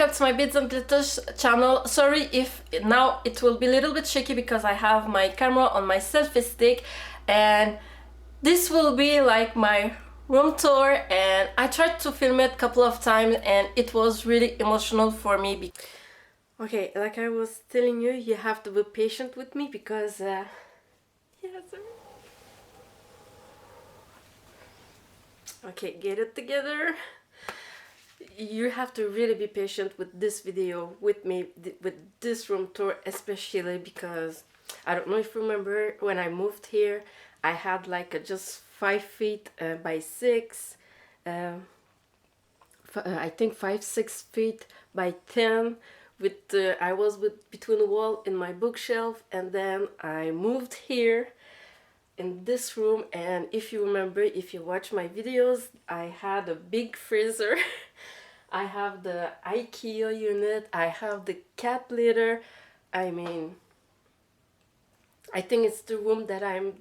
welcome to my Bits and Glitters channel. Sorry if now it will be a little bit shaky because I have my camera on my selfie stick, and this will be like my room tour, and I tried to film it a couple of times and it was really emotional for me. Okay, like I was telling you, you have to be patient with me because yeah, sorry. Okay, get it together. You have to really be patient with this video with me, with this room tour, especially because I don't know if you remember when I moved here, I had like a just 5 feet by 6, I think 5-6 feet by 10 with I was between the wall in my bookshelf, and then I moved here in this room. And if you remember, if you watch my videos, I had a big freezer. I have the IKEA unit, I have the cat litter. I mean, I think it's the room that sorry.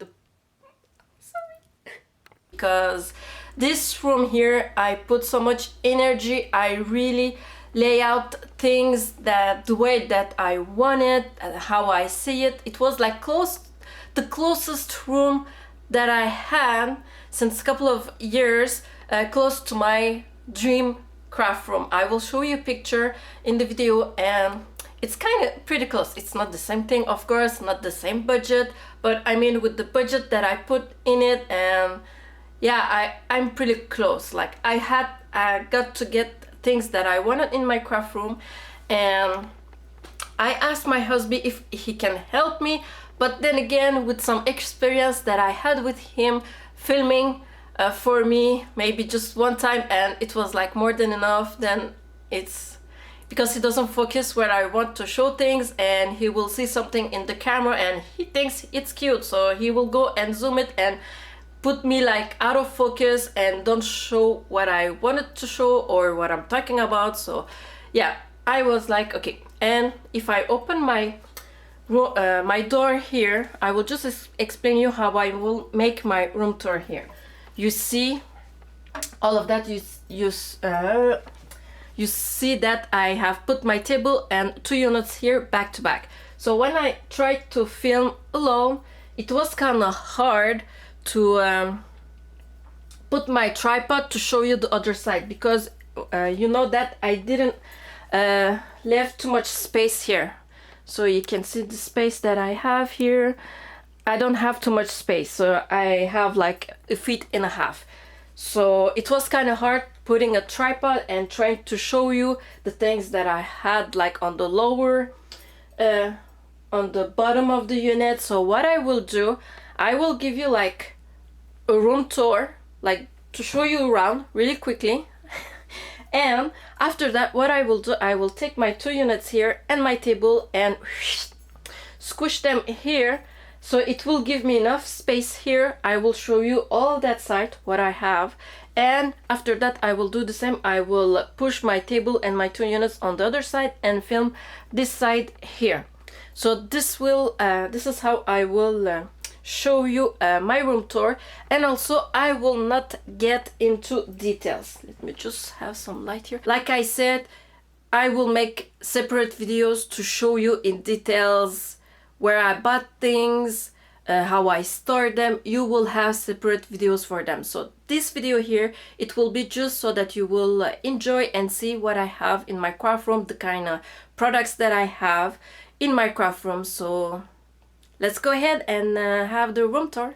Because this room here, I put so much energy. I really lay out things that the way that I want it, how I see it. It was like the closest room that I had since a couple of years, close to my dream craft room. I will show you a picture in the video, and it's kind of pretty close. It's not the same thing, of course, not the same budget, but I mean with the budget that I put in it, and yeah, I'm pretty close. Like I got to get things that I wanted in my craft room, and I asked my husband if he can help me, but then again, with some experience that I had with him filming for me maybe just one time, and it was like more than enough. Then it's because he doesn't focus where I want to show things, and he will see something in the camera and he thinks it's cute, so he will go and zoom it and put me like out of focus and don't show what I wanted to show or what I'm talking about. So yeah, I was like, okay. And if I open my door here, I will just explain you how I will make my room tour here. You see all of that. You see that I have put my table and 2 units here back to back. So when I tried to film alone, it was kind of hard to put my tripod to show you the other side, because you know that I didn't leave too much space here. So you can see the space that I have here. I don't have too much space, so I have like 1.5 feet. So it was kind of hard putting a tripod and trying to show you the things that I had like on the lower, on the bottom of the unit. So what I will do, I will give you like a room tour, like to show you around really quickly. And after that, what I will do, I will take my 2 units here and my table and squish them here. So it will give me enough space here. I will show you all that side, what I have. And after that, I will do the same. I will push my table and my 2 units on the other side and film this side here. So this is how I will show you my room tour. And also, I will not get into details. Let me just have some light here. Like I said, I will make separate videos to show you in details where I bought things, how I store them. You will have separate videos for them. So this video here, it will be just so that you will enjoy and see what I have in my craft room, the kind of products that I have in my craft room. So let's go ahead and have the room tour.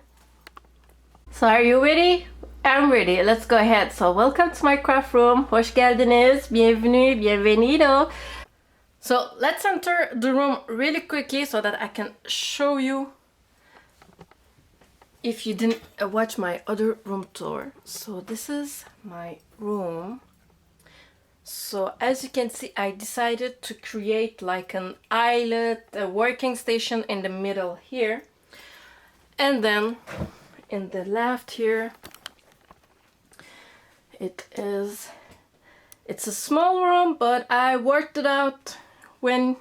So are you ready? I'm ready. Let's go ahead. So welcome to my craft room. Hoş geldiniz. Bienvenue. Bienvenido. So let's enter the room really quickly so that I can show you if you didn't watch my other room tour. So this is my room. So as you can see, I decided to create like an islet, a working station in the middle here. And then in the left here, it's a small room, but I worked it out. When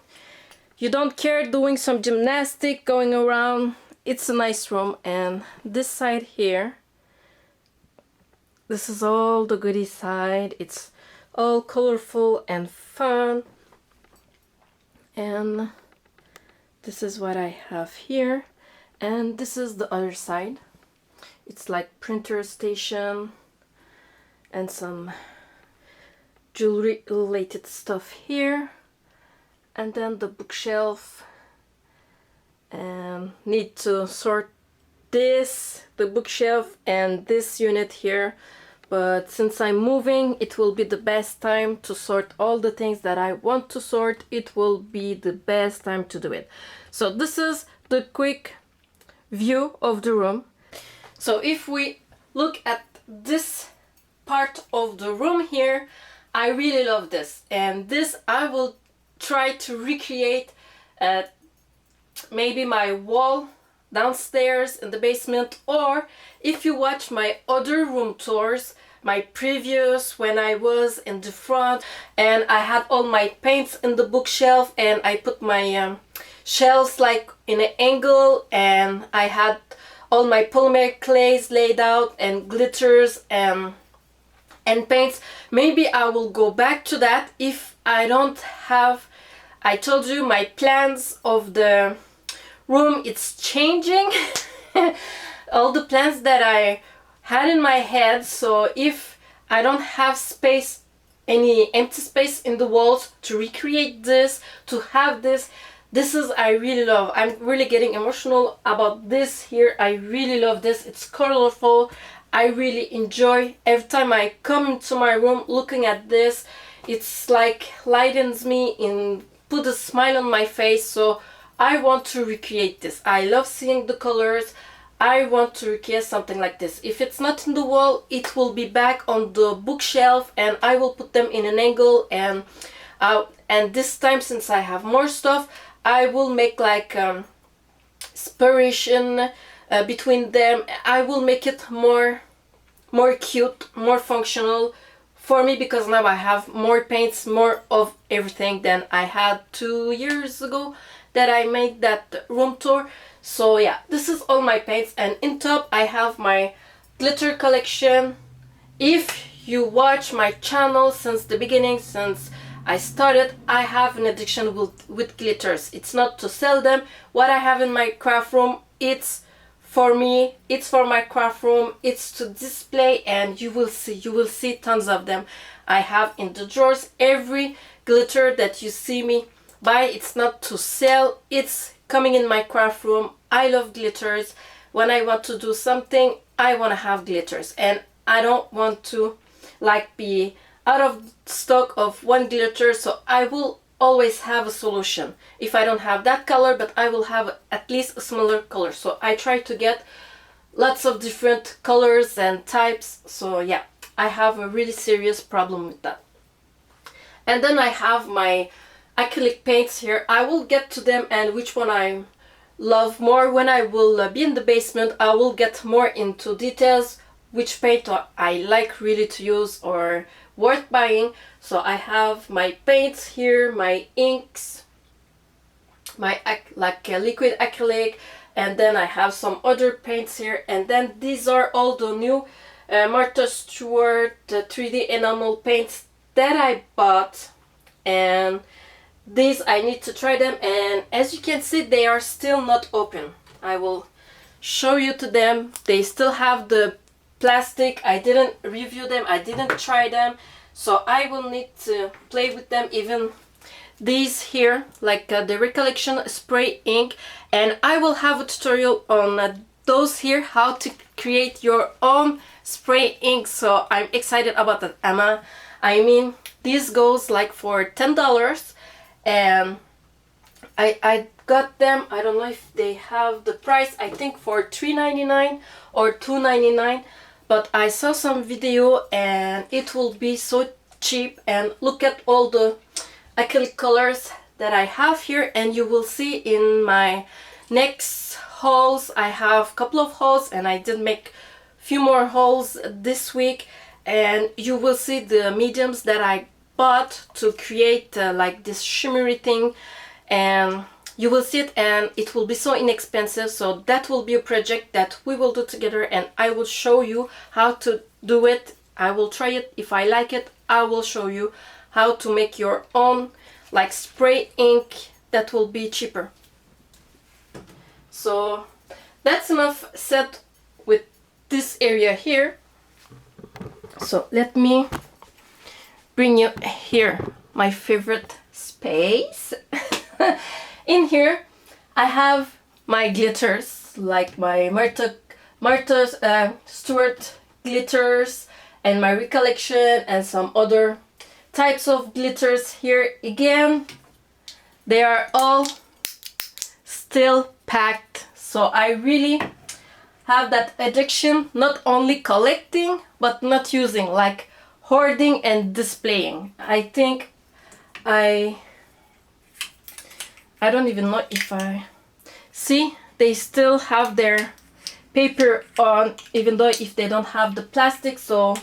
you don't care doing some gymnastic, going around, it's a nice room. And this side here, this is all the goodie side. It's all colorful and fun. And this is what I have here, and this is the other side. It's like printer station and some jewelry related stuff here, and then the bookshelf. And need to sort the bookshelf and this unit here, but since I'm moving, it will be the best time to sort all the things that I want to sort. It will be the best time to do it. So this is the quick view of the room. So if we look at this part of the room here, I really love this, and this I will try to recreate maybe my wall downstairs in the basement, or if you watch my other room tours, my previous, when I was in the front and I had all my paints in the bookshelf and I put my shelves like in an angle, and I had all my polymer clays laid out and glitters and paints. Maybe I will go back to that if I don't have, I told you my plans of the room, it's changing. All the plans that I had in my head, so if I don't have space, any empty space in the walls to recreate this, to have this is I really love. I'm really getting emotional about this here. I really love this. It's colorful. I really enjoy every time I come into my room looking at this. It's like lightens me and put a smile on my face. So I want to recreate this. I love seeing the colors. I want to recreate something like this. If it's not in the wall, it will be back on the bookshelf, and I will put them in an angle, and this time, since I have more stuff, I will make like separation between them. I will make it more cute, more functional for me, because now I have more paints, more of everything than I had 2 years ago that I made that room tour. So yeah, this is all my paints, and in top I have my glitter collection. If you watch my channel since the beginning, since I started, I have an addiction with glitters. It's not to sell them. What I have in my craft room, it's for me, it's for my craft room, it's to display, and you will see tons of them. I have in the drawers every glitter that you see me buy. It's not to sell, it's coming in my craft room. I love glitters. When I want to do something, I want to have glitters, and I don't want to like be out of stock of one glitter, so I will always have a solution. If I don't have that color, but I will have at least a similar color. So I try to get lots of different colors and types. So yeah, I have a really serious problem with that. And then I have my acrylic paints here. I will get to them and which one I love more. When I will be in the basement, I will get more into details, which paint I like really to use or worth buying. So I have my paints here, my inks, my liquid acrylic, and then I have some other paints here, and then these are all the new Martha Stewart 3D enamel paints that I bought, and these I need to try them, and as you can see, they are still not open. I will show you to them. They still have the plastic. I didn't review them, I didn't try them, so I will need to play with them. Even these here, like the Recollection spray ink, and I will have a tutorial on those here, how to create your own spray ink. So I'm excited about that, Emma. I mean, this goes like for $10, and I got them, I don't know if they have the price, I think for $3.99 or $2.99, but I saw some video and it will be so cheap. And look at all the acrylic colors that I have here, and you will see in my next hauls. I have a couple of hauls, and I did make a few more hauls this week, and you will see the mediums that I bought to create like this shimmery thing, and you will see it, and it will be so inexpensive. So that will be a project that we will do together, and I will show you how to do it. I will try it. If I like it, I will show you how to make your own like spray ink that will be cheaper. So that's enough said with this area here. So let me bring you here my favorite space. In here I have my glitters, like my Martha Stewart glitters and my Recollection and some other types of glitters. Here again, they are all still packed. So I really have that addiction, not only collecting but not using, like hoarding and displaying. I think I don't even know if I see, they still have their paper on, even though if they don't have the plastic. So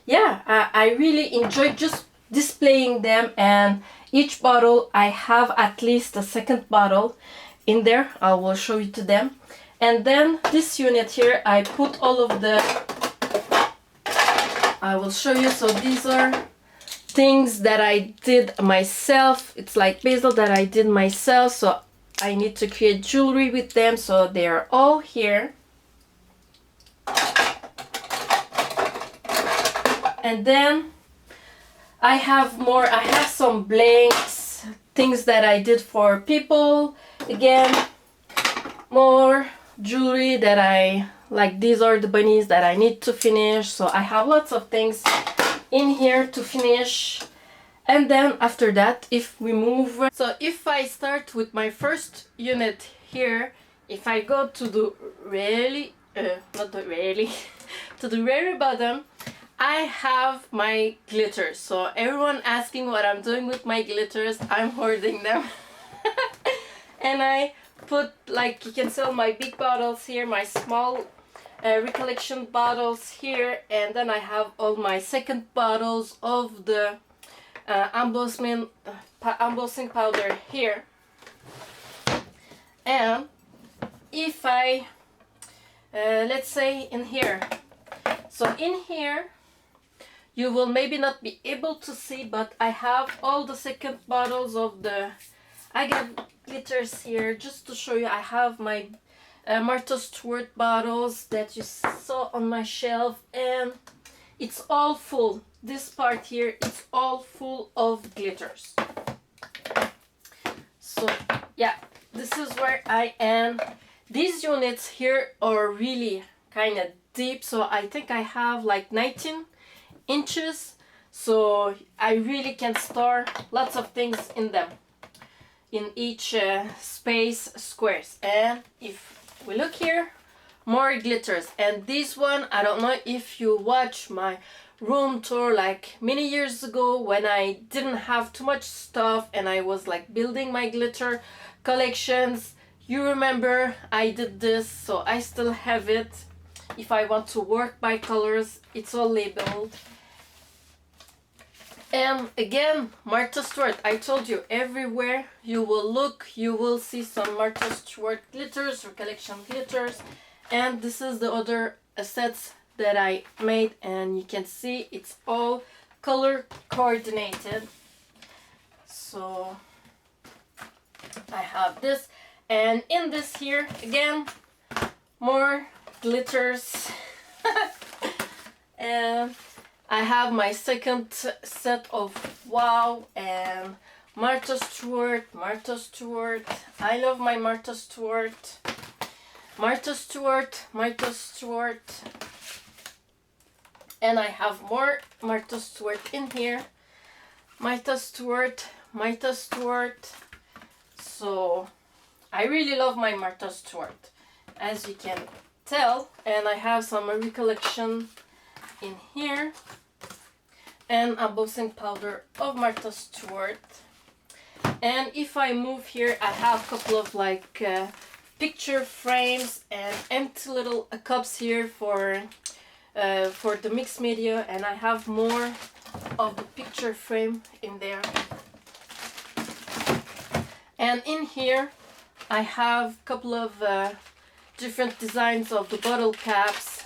yeah, I really enjoy just displaying them, and each bottle I have at least a second bottle in there. I will show you to them. And then this unit here, I put all of the, I will show you. So these are things that I did myself. It's like basil that I did myself, so I need to create jewelry with them. So they are all here. And then I have more, I have some blanks, things that I did for people. Again, more jewelry that I, like these are the bunnies that I need to finish. So I have lots of things in here to finish. And then after that, if we move, so if I start with my first unit here, if I go to the really, not the really, to the very bottom, I have my glitters. So everyone asking what I'm doing with my glitters, I'm hoarding them. And I put, like, you can see all my big bottles here, my small Recollection bottles here, and then I have all my second bottles of the embossing powder here. And if I let's say in here, so in here you will maybe not be able to see, but I have all the second bottles of the agate glitters here, just to show you. I have my Martha Stewart bottles that you saw on my shelf, and it's all full. This part here, it's all full of glitters. So yeah, this is where I am. These units here are really kind of deep, so I think I have like 19 inches, so I really can store lots of things in them, in each space squares. And if we look here, more glitters. And this one, I don't know if you watch my room tour like many years ago, when I didn't have too much stuff and I was like building my glitter collections. You remember I did this, so I still have it. If I want to work by colors, it's all labeled. And again, Martha Stewart, I told you, everywhere you will look, you will see some Martha Stewart glitters, Recollection glitters. And this is the other sets that I made, and you can see it's all color coordinated. So I have this, and in this here again, more glitters. And I have my second set of Wow and Martha Stewart. I love my Martha Stewart. Martha Stewart. And I have more Martha Stewart in here. Martha Stewart. So I really love my Martha Stewart, as you can tell. And I have some Recollection in here, and embossing powder of Martha Stewart. And if I move here, I have a couple of like picture frames and empty little cups here for the mixed media, and I have more of the picture frame in there. And in here I have a couple of different designs of the bottle caps,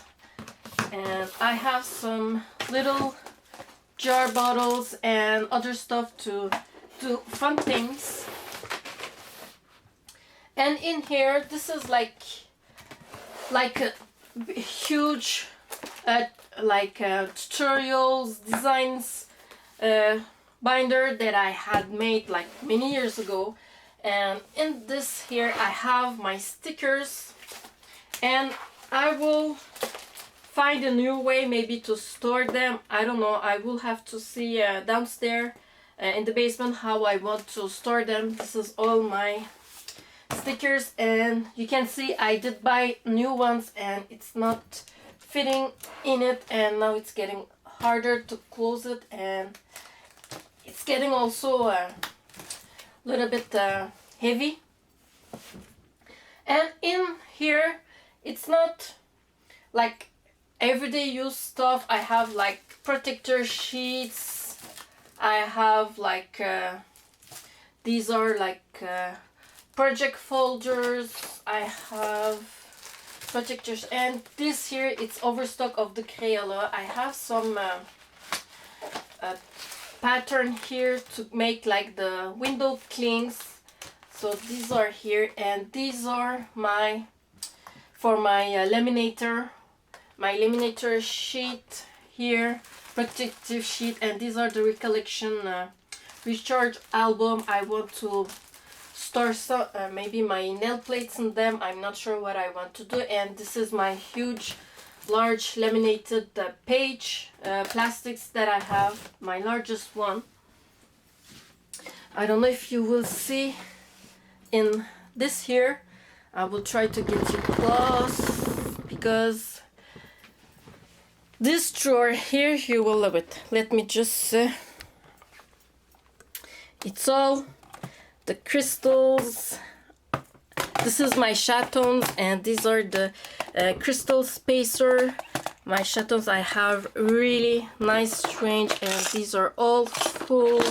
and I have some little jar bottles and other stuff to do fun things. And in here, this is like a huge tutorials, designs binder that I had made like many years ago. And in this here I have my stickers, and I will find a new way maybe to store them. I don't know, I will have to see downstairs in the basement how I want to store them. This is all my stickers, and you can see I did buy new ones and it's not fitting in it, and now it's getting harder to close it, and it's getting also a little bit heavy. And in here it's not like everyday use stuff. I have like protector sheets, I have like these are like project folders, I have protectors, and this here it's overstock of the Crayola. I have some pattern here to make like the window clings, so these are here, and these are for my laminator sheet here, protective sheet, and these are the recollection recharge album. I want to store some maybe my nail plates in them. I'm not sure what I want to do. And this is my huge large laminated page plastics that I have, my largest one. I don't know if you will see in this here. I will try to get you close, because this drawer here, you will love it. Let me just it's all the crystals. This is my chatons, and these are the crystal spacer. My chatons, I have really nice range, and these are all full.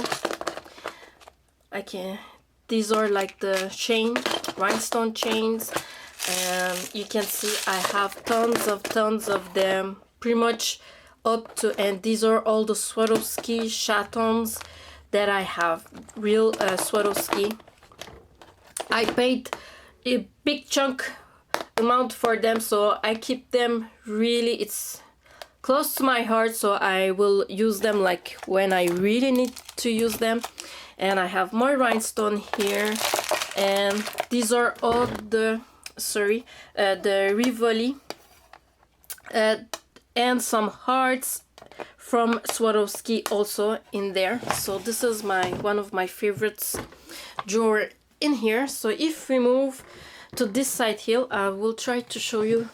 These are like the chain, rhinestone chains, and you can see I have tons of them, pretty much up to, and these are all the Swarovski chatons that I have, real Swarovski. I paid a big chunk amount for them, so I keep them really, it's close to my heart, so I will use them like when I really need to use them. And I have more rhinestone here, and these are all the the Rivoli and some hearts from Swarovski also in there. So this is one of my favorites drawer in here. So if we move to this side here, I will try to show you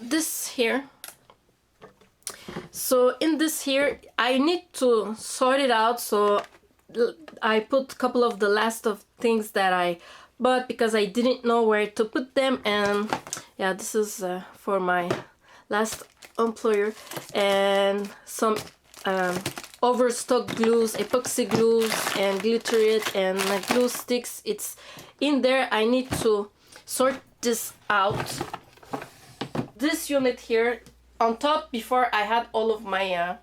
this here. So in this here, I need to sort it out, so I put a couple of the last of things that I bought because I didn't know where to put them. And yeah, this is for my last employer, and some overstock glues, epoxy glues, and glitter it, and my glue sticks. It's in there. I need to sort this out. This unit here on top, before I had all of my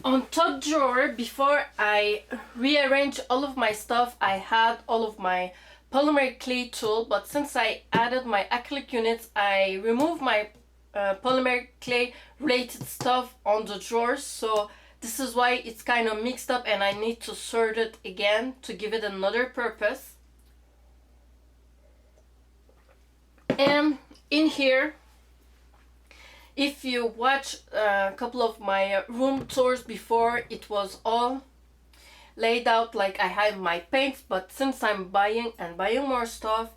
on top drawer, before I rearranged all of my stuff, I had all of my polymer clay tool, but since I added my acrylic units, I removed my polymer clay related stuff on the drawers. So this is why it's kind of mixed up, and I need to sort it again to give it another purpose. And in here, if you watch a couple of my room tours before, it was all laid out like I had my paints, but since I'm buying more stuff,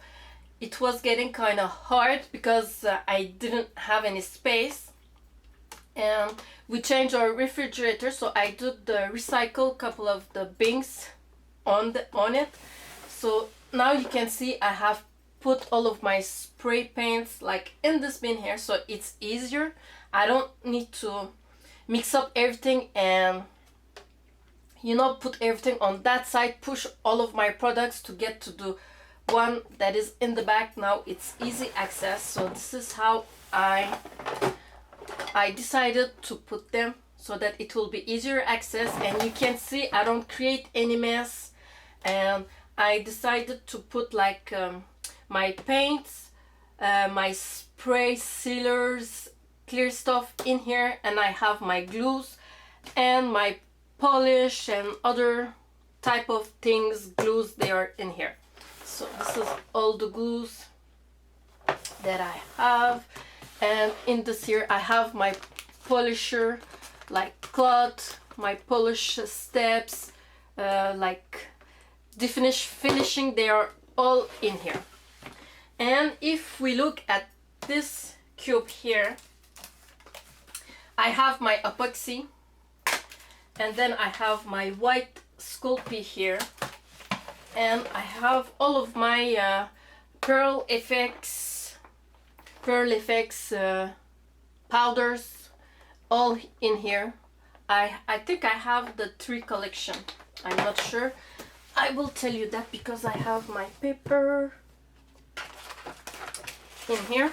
it was getting kind of hard because I didn't have any space. And we changed our refrigerator, so I did recycle couple of the bins on it. So now you can see I have put all of my spray paints like in this bin here, so it's easier. I don't need to mix up everything and put everything on that side, push all of my products to get to the one that is in the back. Now it's easy access, so this is how I decided to put them, so that it will be easier access, and you can see I don't create any mess. And I decided to put like my paints, my spray sealers, clear stuff in here, and I have my glues and my polish and other type of things, glues, they are in here. So this is all the glues that I have. And in this here I have my polisher, like cloth, my polish steps, like finishing, they are all in here. And if we look at this cube here, I have my epoxy, and then I have my white Sculpey here, and I have all of my Pearl FX powders all in here. I think I have the 3 collection, I'm not sure. I will tell you that because I have my paper in here.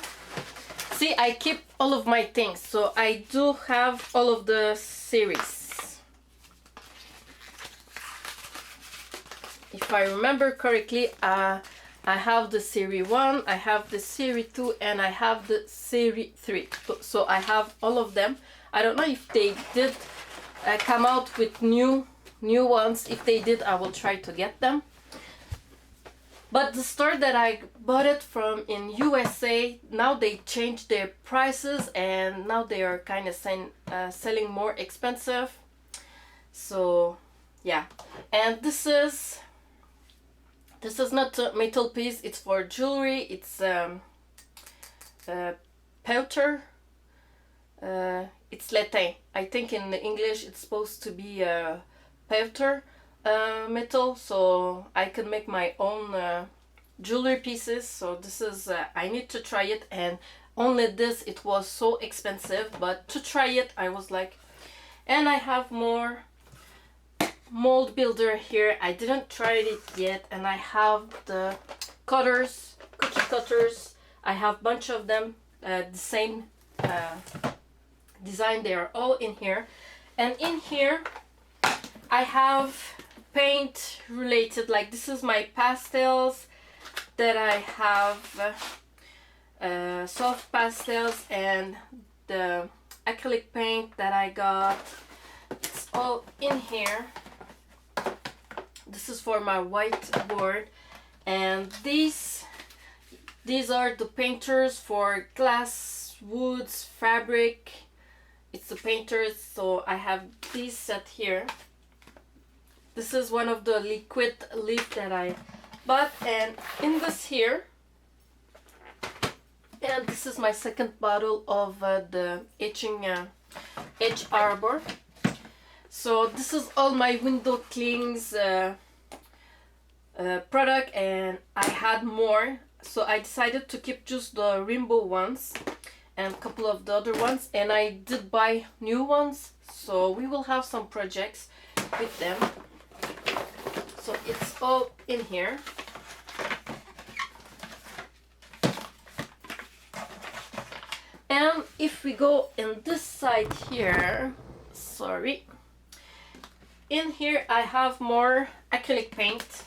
See, I keep all of my things, so I do have all of the series. If I remember correctly, I have the series 1, I have the series 2, and I have the series 3. So I have all of them. I don't know if they did come out with new ones. If they did, I will try to get them. But the store that I bought it from in USA, now they changed their prices, and now they are kind of selling more expensive. So yeah, and this is not a metal piece, it's for jewelry. It's powder. It's latin. I think in English it's supposed to be powder metal, so I can make my own jewelry pieces. So this is I need to try it, and only this, it was so expensive, but to try it I was like. And I have more mold builder here. I didn't try it yet, and I have the cutters, cookie cutters. I have a bunch of them, the same design. They are all in here. And in here I have paint related, like this is my pastels that I have, soft pastels, and the acrylic paint that I got. It's all in here. This is for my whiteboard, and these are the painters for glass, woods, fabric. It's the painters, so I have these set here. This is one of the liquid leaf that I bought, and in this here, and this is my second bottle of the etching Edge Arbor. So this is all my window cleans product, and I had more, so I decided to keep just the rainbow ones and a couple of the other ones, and I did buy new ones, so we will have some projects with them. So it's all in here. And if we go in this side here, sorry, in here I have more acrylic paint.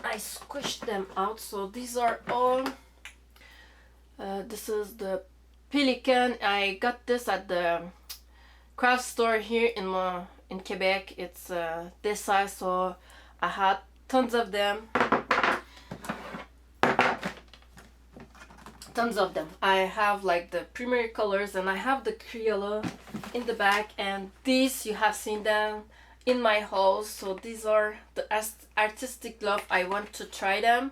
I squished them out, so these are all, this is the Pelican. I got this at the craft store here in Quebec. It's this size, so I had tons of them. Tons of them. I have like the primary colors, and I have the Crayola in the back, and these you have seen them in my haul. So these are the artistic glove. I want to try them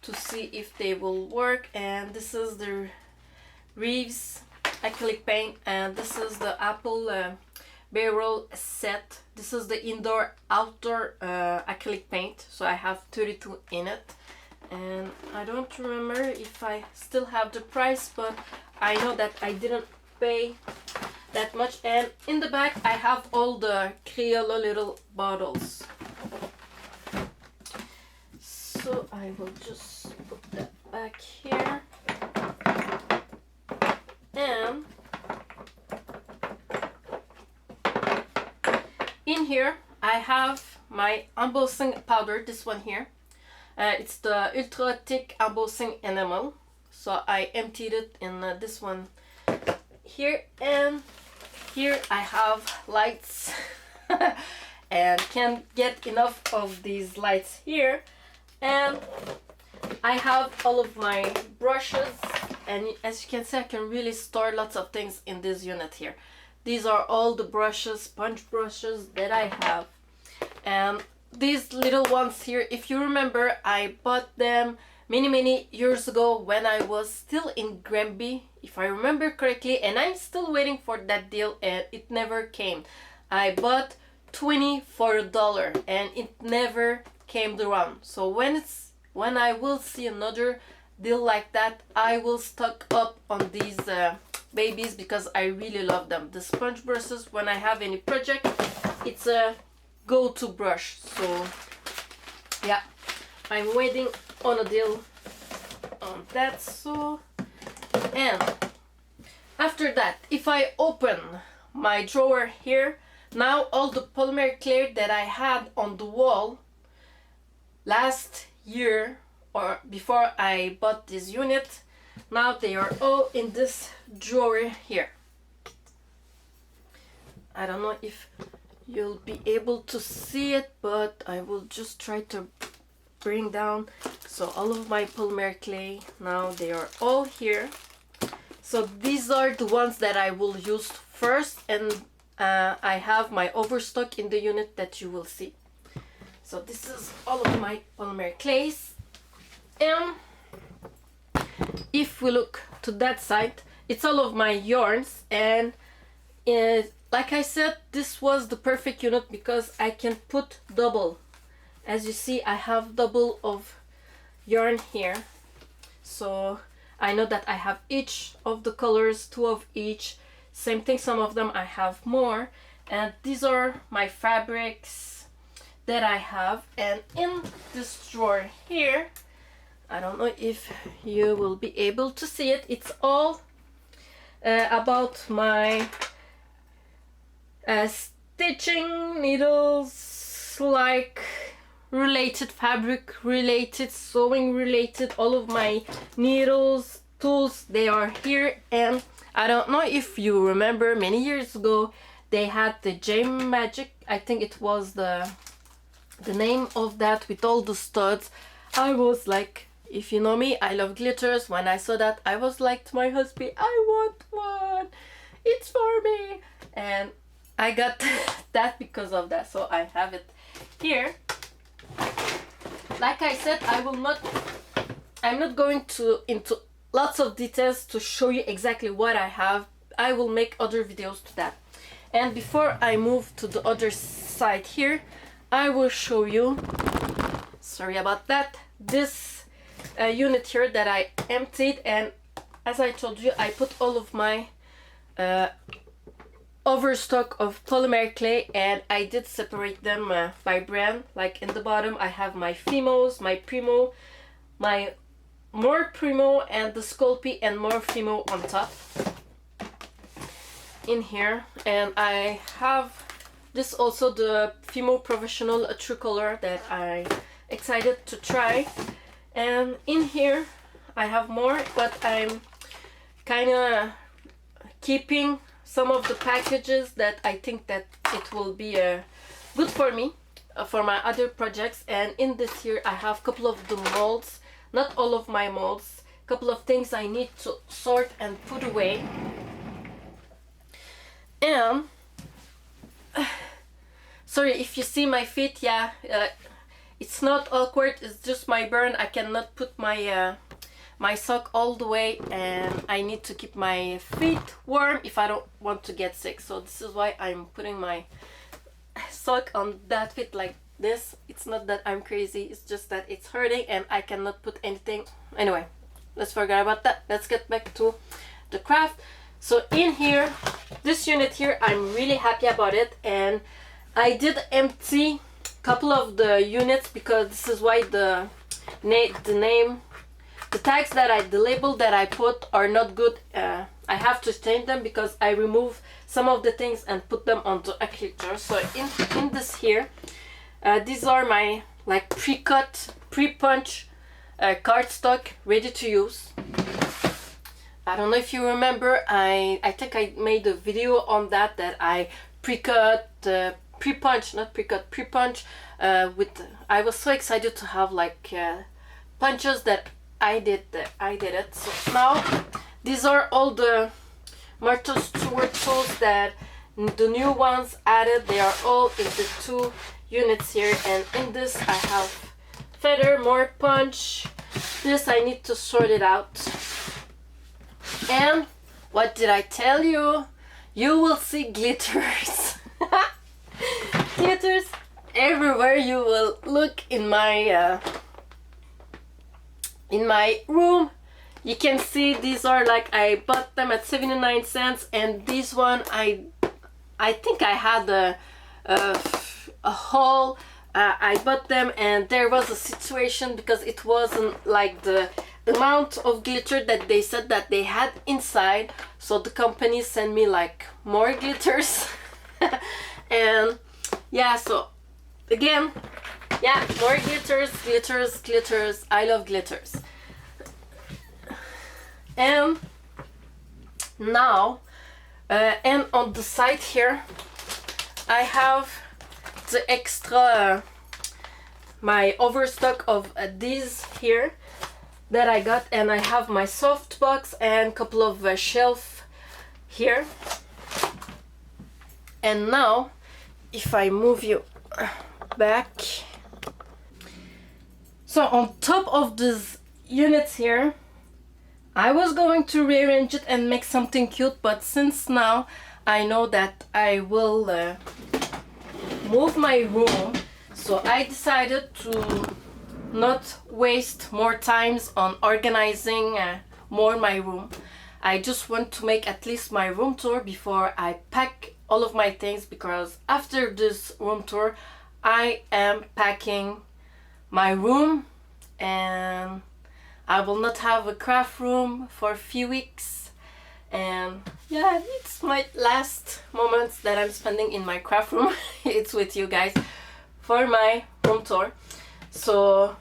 to see if they will work. And this is the Reeves acrylic paint, and this is the Apple barrel set. This is the indoor outdoor acrylic paint, so I have 32 in it. And I don't remember if I still have the price, but I know that I didn't pay that much. And in the back I have all the Crayola little bottles. So so I will just put that back here. And in here I have my embossing powder, this one here. It's the ultra thick embossing enamel, so I emptied it in this one here. And here I have lights and can't get enough of these lights here. And I have all of my brushes, and as you can see I can really store lots of things in this unit here. These are all the brushes, sponge brushes that I have. And these little ones here, if you remember, I bought them many years ago when I was still in Granby, if I remember correctly, and I'm still waiting for that deal and it never came. I bought 20 for $1 and it never came around. So when I will see another deal like that, I will stock up on these babies because I really love them. The sponge brushes, when I have any project, it's a go-to brush. So yeah, I'm waiting on a deal on that. So, and after that, if I open my drawer here, now all the polymer clay that I had on the wall last year or before I bought this unit, now they are all in this drawer here. I don't know if you'll be able to see it, but I will just try to bring down. So all of my polymer clay, now they are all here. So these are the ones that I will use first, and I have my overstock in the unit that you will see. So this is all of my polymer clays. And if we look to that side, it's all of my yarns. And like I said, this was the perfect unit because I can put double. As you see, I have double of yarn here. So I know that I have each of the colors, 2 of each. Same thing, some of them I have more. And these are my fabrics that I have. And in this drawer here, I don't know if you will be able to see it, it's all about my stitching needles, like related, fabric related, sewing related, all of my needles, tools, they are here. And I don't know if you remember, many years ago they had the Gem Magic, I think it was the name of that, with all the studs. I was like, if you know me, I love glitters. When I saw that, I was like to my husband, I want one, it's for me. And I got that because of that, so I have it here. Like I said, I'm not going into lots of details to show you exactly what I have. I will make other videos to that. And before I move to the other side here, I will show you, sorry about that, this unit here that I emptied. And as I told you, I put all of my overstock of polymer clay, and I did separate them by brand. Like in the bottom I have my Fimos, my Primo, my more Primo, and the Sculpey and more Fimo on top in here. And I have this also, the Fimo Professional True Color that I'm excited to try. And in here I have more, but I'm kind of keeping some of the packages that I think that it will be good for me for my other projects. And in this here I have a couple of the molds, not all of my molds, a couple of things I need to sort and put away. And sorry if you see my feet, yeah, it's not awkward, it's just my burn. I cannot put my my sock all the way, and I need to keep my feet warm if I don't want to get sick. So this is why I'm putting my sock on that fit like this. It's not that I'm crazy, it's just that it's hurting and I cannot put anything. Anyway, let's forget about that. Let's get back to the craft. So in here, this unit here, I'm really happy about it. And I did empty a couple of the units because this is why the the name, the tags the label that I put are not good. I have to change them because I remove some of the things and put them onto acrylic jars. So in this here, these are my like pre-cut, pre-punch cardstock ready to use. I don't know if you remember, I think I made a video on that I pre-cut, pre-punch, not pre-cut, pre-punch with, I was so excited to have like punches that I did it. So now these are all the Martha Stewart tools that the new ones added. They are all in the 2 units here, and in this I have feather, more punch. This I need to sort it out. And what did I tell you? You will see glitters. Glitters everywhere you will look in my room. You can see these are like, I bought them at 79 cents, and this one I think I had a haul. I bought them and there was a situation because it wasn't like the amount of glitter that they said that they had inside, so the company sent me like more glitters. And yeah, so again, yeah, more glitters. I love glitters. And now and on the side here I have the extra my overstock of these here that I got, and I have my soft box and a couple of shelf here. And now if I move you back, so on top of these units here I was going to rearrange it and make something cute, but since now I know that I will move my room, so I decided to not waste more times on organizing more my room. I just want to make at least my room tour before I pack all of my things, because after this room tour I am packing my room and I will not have a craft room for a few weeks. And yeah, it's my last moments that I'm spending in my craft room. It's with you guys for my room tour. So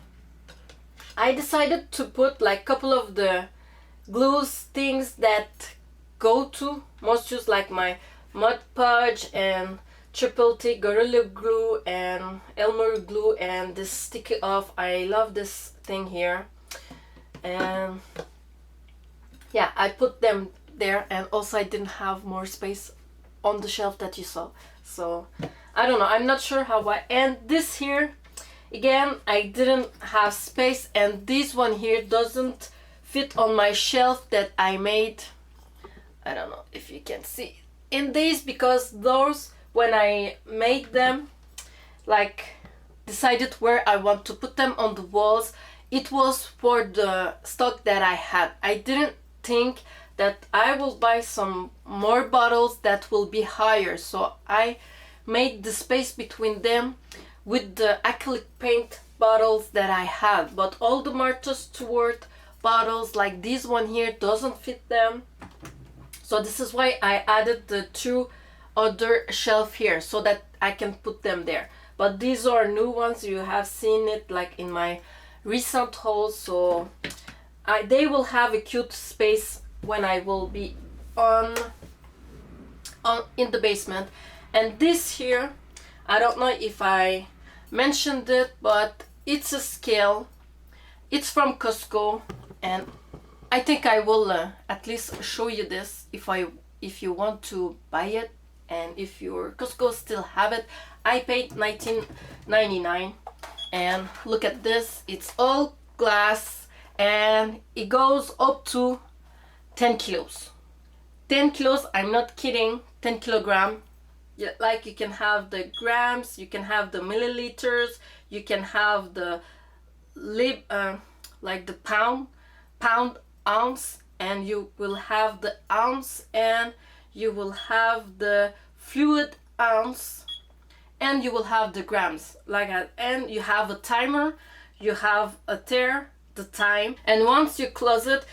I decided to put like a couple of the glues, things that go to most use, like my Mod Podge and Triple T Gorilla Glue and Elmer glue and this sticky off. I love this thing here. And yeah, I put them there, and also I didn't have more space on the shelf that you saw, so I don't know, I'm not sure how I, and this here again I didn't have space, and this one here doesn't fit on my shelf that I made. I don't know if you can see in these, because those, when I made them, like decided where I want to put them on the walls, it was for the stock that I had. I didn't think that I will buy some more bottles that will be higher, so I made the space between them with the acrylic paint bottles that I had. But all the Martha Stewart bottles, like this one here, doesn't fit them, so this is why I added the 2 other shelf here so that I can put them there. But these are new ones, you have seen it like in my recent hauls, so they will have a cute space when I will be on in the basement. And this here, I don't know if I mentioned it, but it's a scale. It's from Costco, and I think I will at least show you this if you want to buy it, and if your Costco still have it. I paid $19.99, and look at this, it's all glass and it goes up to 10 kilos. 10 kilos, I'm not kidding, 10 kilogram. Yeah, like you can have the grams, you can have the milliliters, you can have the like the pound, ounce, and you will have the ounce, and you will have the fluid ounce, and you will have the grams like that. And you have a timer, you have there the time, and once you close it,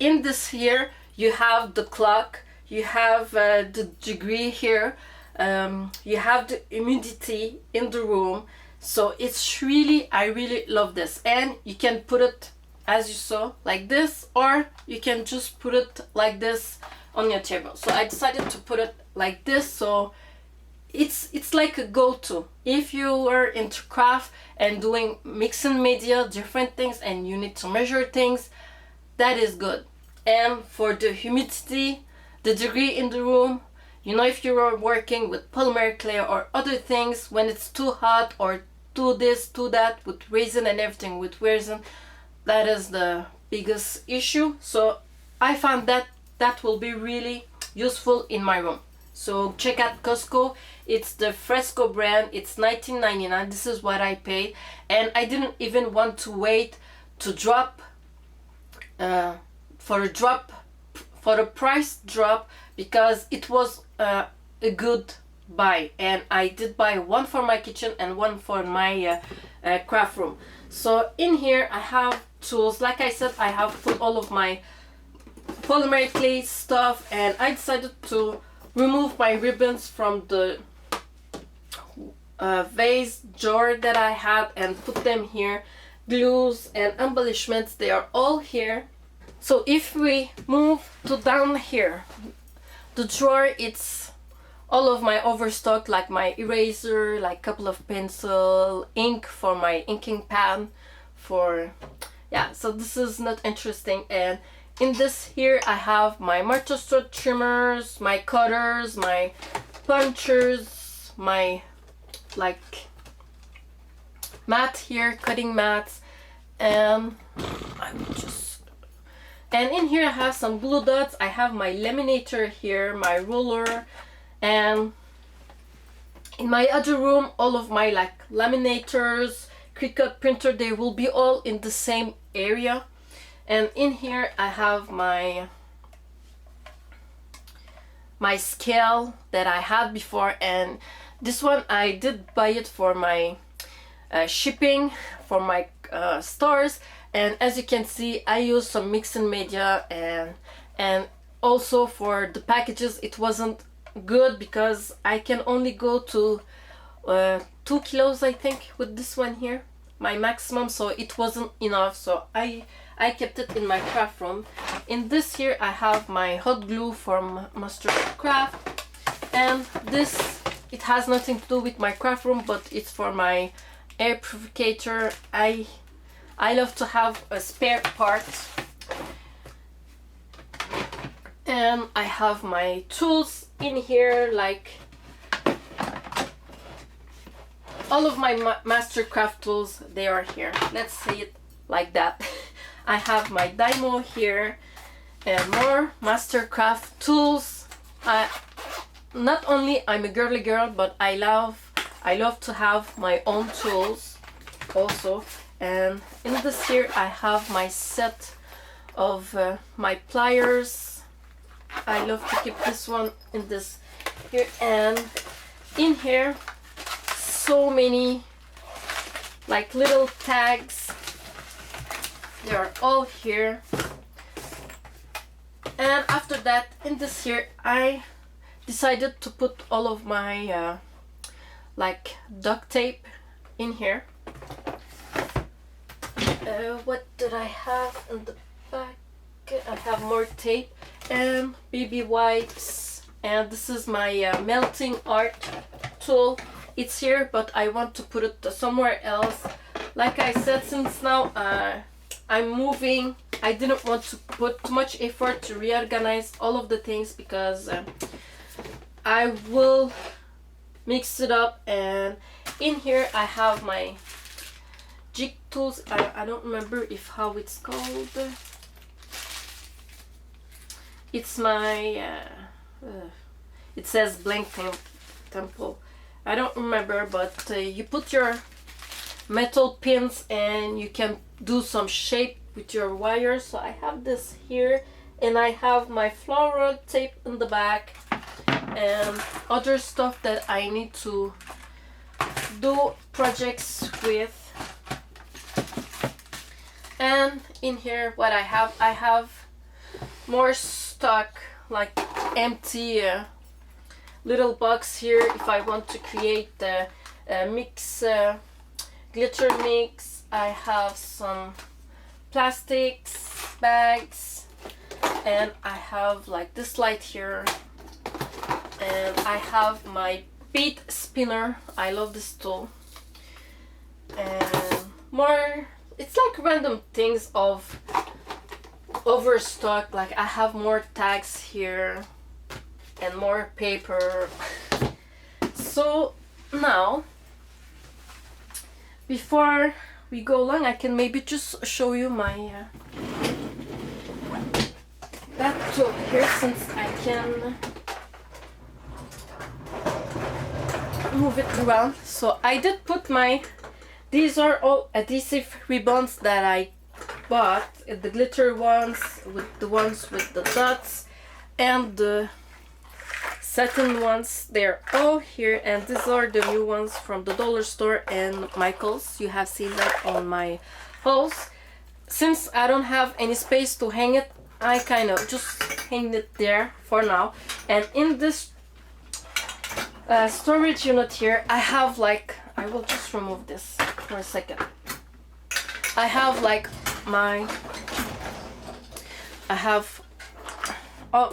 in this here you have the clock, you have the degree here, you have the humidity in the room. So it's really, I really love this. And you can put it, as you saw, like this, or you can just put it like this on your table. So I decided to put it like this, so it's like a go-to if you are into craft and doing mixing media, different things, and you need to measure things. That is good. And for the humidity, the degree in the room, you know, if you are working with polymer clay or other things, when it's too hot or too this, too that, with resin and everything, with resin, that is the biggest issue. So I found that that will be really useful in my room. So check out Costco. It's the Fresco brand. It's $19.99. This is what I paid, and I didn't even want to wait to drop for a price drop, because it was a good buy, and I did buy one for my kitchen and one for my craft room. So in here I have tools. Like I said, I have put all of my polymer clay stuff, and I decided to remove my ribbons from the vase jar that I had and put them here. Glues and embellishments, they are all here. So if we move to down here, the drawer, it's all of my overstock, like my eraser, like couple of pencil, ink for my inking pad, for yeah, so this is not interesting. And in this here I have my mortar strut trimmers, my cutters, my punchers, my like mat here, cutting mats, and I will just, and in here I have some glue dots. I have my laminator here, my ruler, and in my other room all of my like laminators, Cricut printer, they will be all in the same area. And in here I have my scale that I had before, and this one I did buy it for my shipping for my stores. And as you can see, I used some mixing media, and also for the packages it wasn't good, because I can only go to 2 kilos I think with this one here, my maximum, so it wasn't enough. So I kept it in my craft room. In this here I have my hot glue from Master Craft, and this, it has nothing to do with my craft room, but it's for my air purificator. I love to have a spare part. And I have my tools in here, like all of my Mastercraft tools, they are here. Let's say it like that. I have my Dymo here and more Mastercraft tools. Not only I'm a girly girl, but I love to have my own tools also. And in this here I have my set of my pliers. I love to keep this one in this here, and in here so many like little tags. They are all here. And after that, in this here I decided to put all of my like duct tape in here. What did I have in the back? I have more tape and baby wipes, and this is my melting art tool. It's here, but I want to put it somewhere else. Like I said, since now I'm moving, I didn't want to put too much effort to reorganize all of the things, because I will mix it up. And in here I have my jig tools. I don't remember if how it's called. It's my it says blank temple. I don't remember, but you put your metal pins and you can do some shape with your wires. So I have this here, and I have my floral tape in the back and other stuff that I need to do projects with. And in here, what I have more stock, like empty little box here if I want to create the mix, glitter mix. I have some plastics bags, and I have like this light here, and I have my bead spinner. I love this tool. And more, it's like random things of overstock. Like I have more tags here and more paper. So now, before we go along, I can maybe just show you my that tool here, since I can move it around. So I did put these are all adhesive ribbons that I bought, the glitter ones with the dots, and the satin ones. They're all here, and these are the new ones from the dollar store and Michael's. You have seen that on my hauls. Since I don't have any space to hang it, I kind of just hang it there for now. And in this storage unit here, I have like, I will just remove this for a second. I have like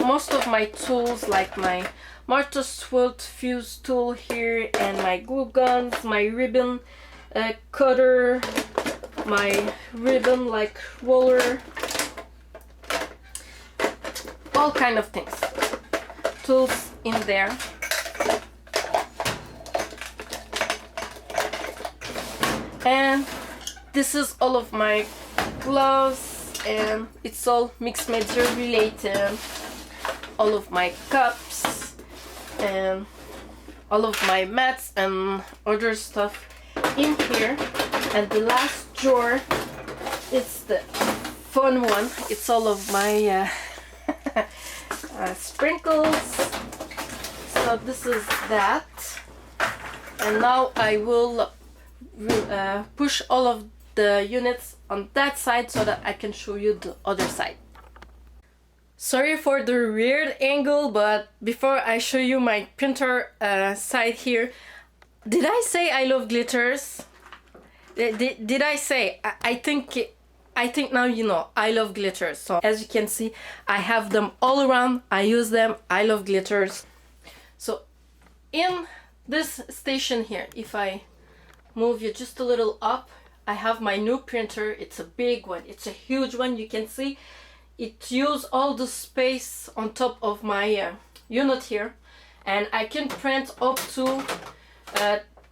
most of my tools, like my Martha Stewart fuse tool here, and my glue guns, my ribbon cutter, my ribbon like roller, all kind of things, tools in there. And this is all of my gloves, and it's all mixed media related. All of my cups and all of my mats and other stuff in here. And the last drawer, it's the fun one. It's all of my sprinkles. So this is that. And now I will push all of the units on that side so that I can show you the other side. Sorry for the weird angle, but before I show you my printer side here, did I say I love glitters? Did I say? I think now you know I love glitters. So as you can see, I have them all around. I use them. I love glitters. So in this station here, if I move you just a little up, I have my new printer. It's a big one. It's a huge one. You can see it uses all the space on top of my unit here, and I can print up to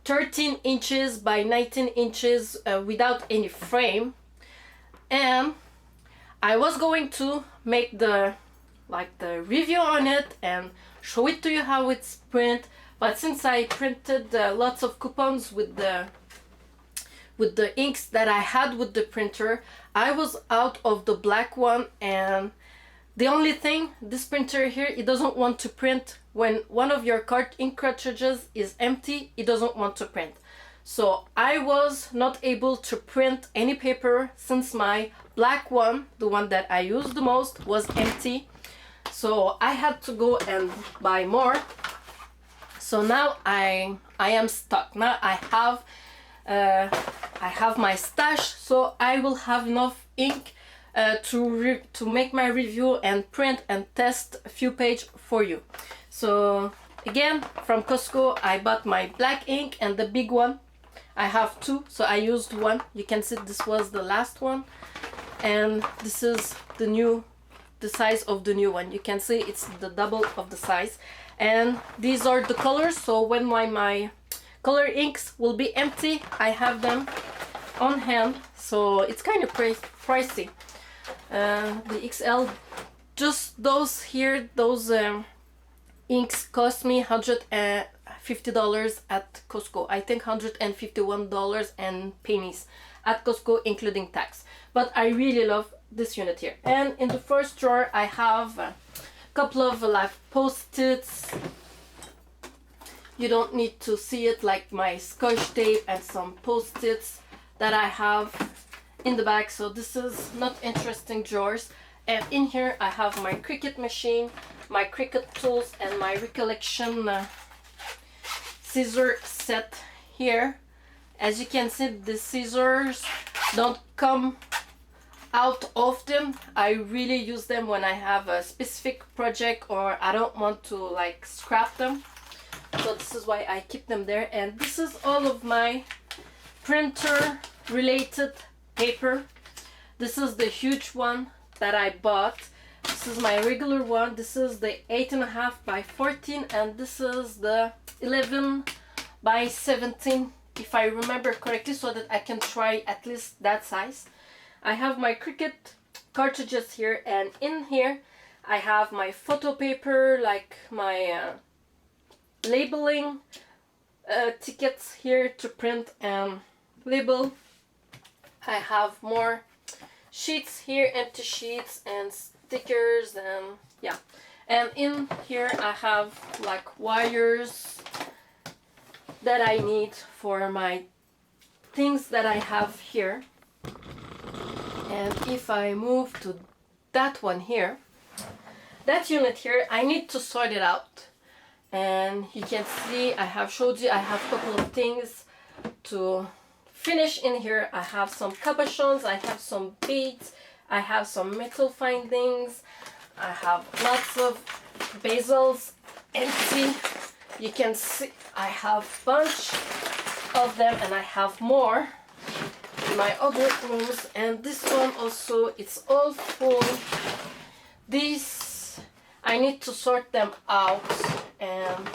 13 inches by 19 inches without any frame. And I was going to make the review on it and show it to you how it's print, but since I printed lots of coupons with the inks that I had with the printer, I was out of the black one. And the only thing, this printer here, it doesn't want to print when one of your ink cartridges is empty. It doesn't want to print. So I was not able to print any paper since my black one, the one that I use the most, was empty. So I had to go and buy more. So now I am stuck. Now I have my stash, so I will have enough ink to make my review and print and test a few pages for you. So again, from Costco, I bought my black ink and the big one. I have two, so I used one. You can see this was the last one, and this is the size of the new one. You can see it's the double of the size. And these are the colors, so when my color inks will be empty, I have them on hand. So it's kind of pricey. The XL, just those here, those inks cost me $150 at Costco. I think $151 and pennies at Costco, including tax. But I really love this unit here. And in the first drawer, I have a couple of like post-its. You don't need to see it, like my scotch tape and some post-its that I have. in the back, so this is not interesting drawers. And in here I have my Cricut machine, my Cricut tools, and my recollection scissor set here. As you can see, the scissors don't come out often. I really use them when I have a specific project or I don't want to like scrap them. So this is why I keep them there. And this is all of my printer related paper. This is the huge one that I bought. This is my regular one. This is the 8.5 by 14, and this is the 11 by 17, if I remember correctly, so that I can try at least that size. I have my Cricut cartridges here, and in here I have my photo paper, like my labeling tickets here to print and label. I have more sheets here, empty sheets and stickers, and yeah. And in here I have like wires that I need for my things that I have here. And if I move to that one here, that unit here, I need to sort it out. And you can see I have showed you I have a couple of things to finish in here. I have some cabochons, I have some beads, I have some metal findings, I have lots of bezels empty. You can see I have a bunch of them, and I have more in my other rooms. And this one also, it's all full. These I need to sort them out, and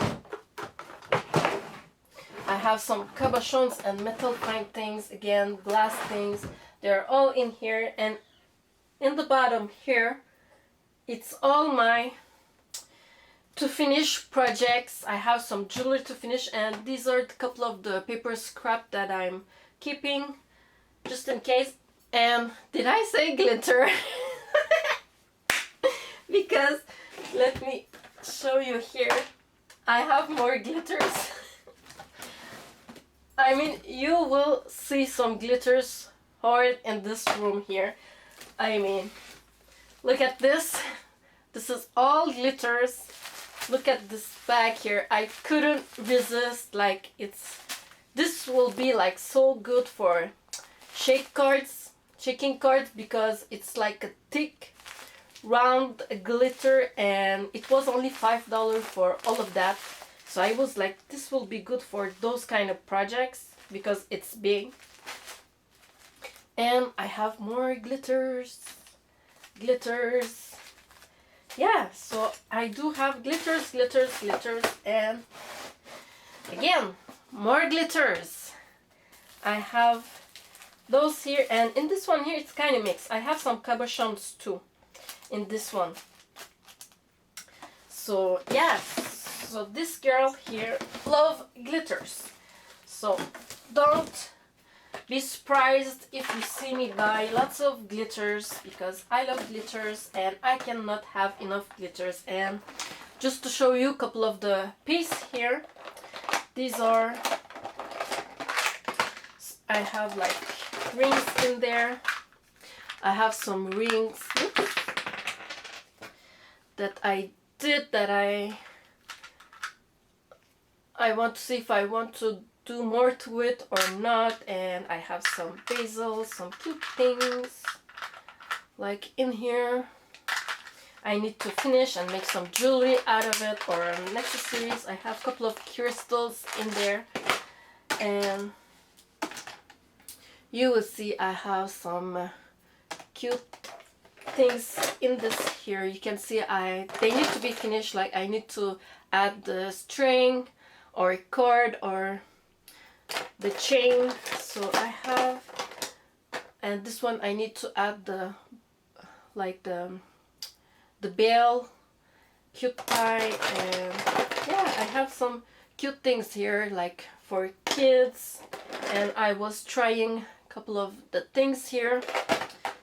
I have some cabochons and metal fine things, again glass things. They're all in here, and in the bottom here it's all my to finish projects. I have some jewelry to finish, and these are a couple of the paper scrap that I'm keeping just in case. And did I say glitter? Because let me show you here, I have more glitters. I mean, you will see some glitters hard in this room here. I mean, look at this. This is all glitters. Look at this bag here. I couldn't resist. Like, this will be like so good for shaking cards, because it's like a thick round glitter, and it was only $5 for all of that. So I was like, this will be good for those kind of projects because it's big. And I have more glitters. Yeah, so I do have glitters, and again, more glitters. I have those here, and in this one here, it's kind of mixed. I have some cabochons too in this one. So yeah, so this girl here love glitters. So don't be surprised if you see me buy lots of glitters, because I love glitters and I cannot have enough glitters. And just to show you a couple of the pieces here, these are, I have like rings in there. I have some rings that I did that I want to see if I want to do more to it or not. And I have some bezels, some cute things like in here. I need to finish and make some jewelry out of it, or accessories. I have a couple of crystals in there, and you will see I have some cute things in this here. You can see they need to be finished. Like, I need to add the string or cord or the chain. So I have, and this one I need to add the bell, cute tie, and yeah, I have some cute things here like for kids. And I was trying a couple of the things here.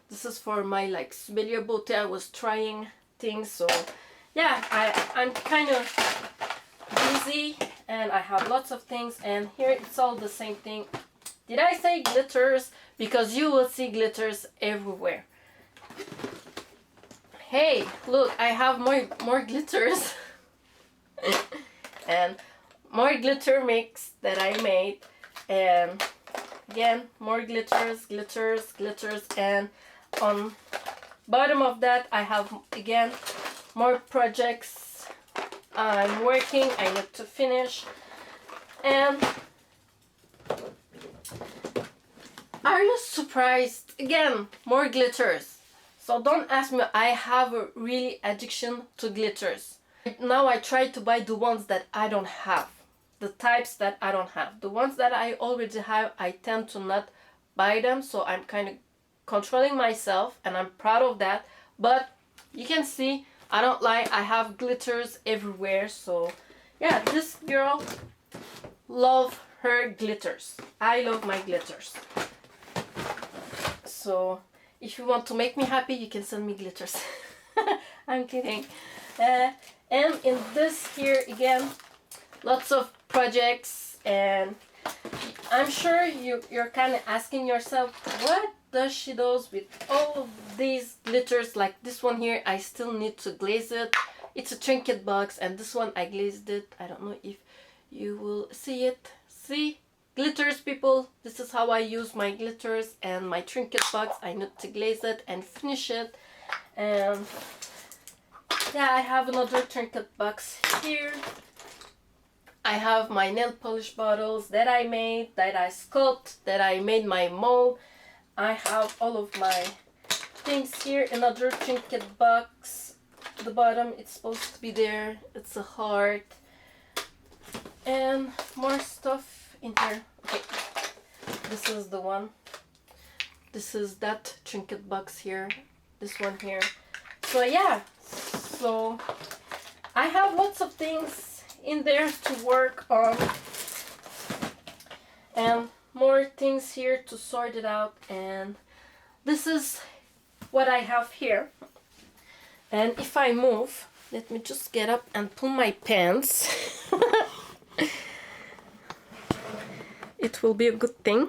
This is for my like souvenir beauty. I was trying things. So yeah, I'm kind of busy and I have lots of things. And here it's all the same thing. Did I say glitters? Because you will see glitters everywhere. Hey, look, I have more glitters. And more glitter mix that I made. And again, more glitters, and on bottom of that I have again more projects I'm working, I need to finish. And are you surprised? Again, more glitters. So don't ask me, I have a really addiction to glitters. Now I try to buy the ones that I don't have, the types that I don't have. The ones that I already have, I tend to not buy them, so I'm kind of controlling myself and I'm proud of that. But you can see, I don't lie, I have glitters everywhere. So yeah, this girl love her glitters. I love my glitters. So if you want to make me happy, you can send me glitters. I'm kidding. And in this here again, lots of projects, and I'm sure you're kind of asking yourself, what does she do with all of these glitters? Like this one here, I still need to glaze it. It's a trinket box, and this one I glazed it. I don't know if you will see it. See? Glitters, people. This is how I use my glitters and my trinket box. I need to glaze it and finish it. And yeah, I have another trinket box here. I have my nail polish bottles that I made, that I sculpted, that I made my mold. I have all of my things here. Another trinket box. The bottom, it's supposed to be there. It's a heart. And more stuff in here. Okay, this is the one. This is that trinket box here. This one here. So yeah, so I have lots of things in there to work on, and more things here to sort it out. And this is what I have here. And if I move, let me just get up and pull my pants. It will be a good thing.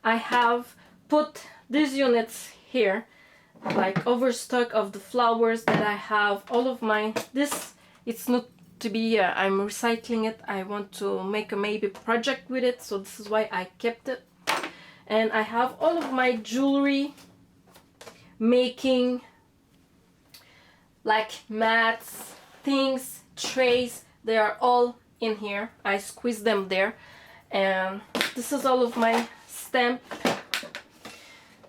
I have put these units here, like overstock of the flowers that I have. All of my, this, it's not to be, I'm recycling it. I want to make a maybe project with it, so this is why I kept it. And I have all of my jewelry making, like mats, things, trays, they are all in here. I squeeze them there. And this is all of my